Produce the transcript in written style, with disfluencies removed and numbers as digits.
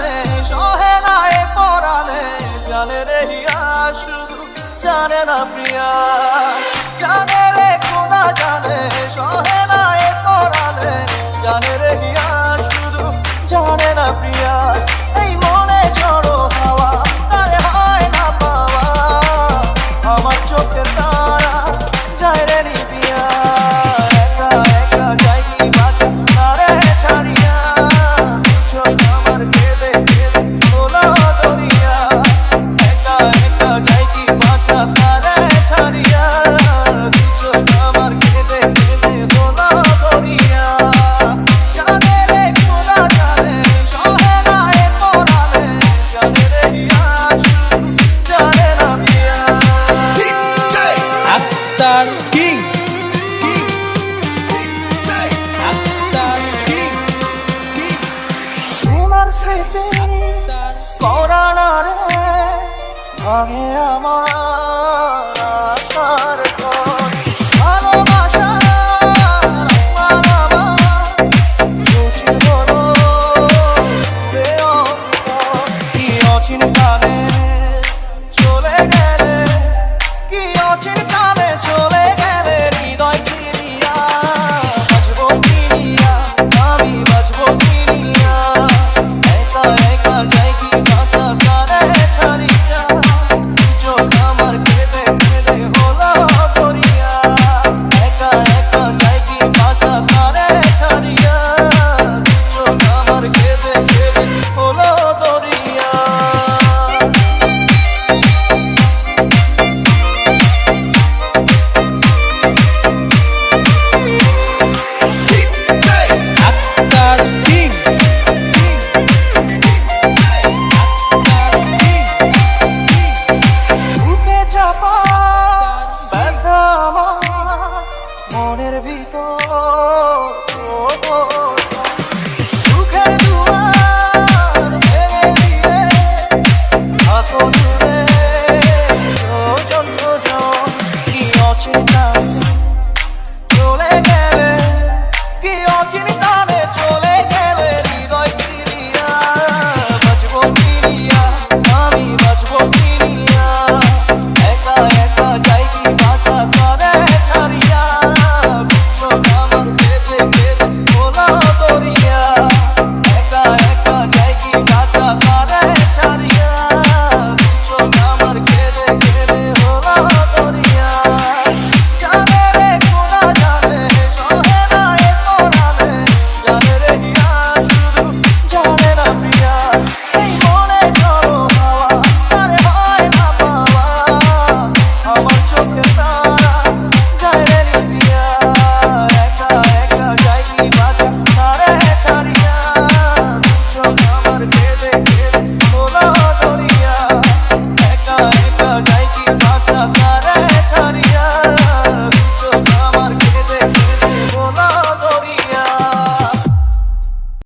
জানে সহে না এ পরাণে জানে রে হিয়া শুধু জানে না প্রিয়া জানে রে খোদা জানে সহে না এ পরাণে জানে রে হিয়া শুধু জানে না প্রিয়া এই মনে ঝড়ো হাওয়া তারে হয় না পাওয়া আমার চোখের তারা যায় রে নিবিয়া একা একা যাই কি বাঁচা তারে ছাড়িয়া চোখ আমার কেঁদে কেঁদে হলো দরিয়া একা একা যাই কি বাঁচা তারে ছাড়িয়া চোখ আমার কেঁদে কেঁদে হলো দরিয়া জানে রে খোদা জানে সহে না এ পরাণে জানে রে হিয়া শুধু জানে না প্রিয়া আক্তার কিং আক্তার কিং তোমার স্মৃতি পরাণারে ভাঙে আমার আশার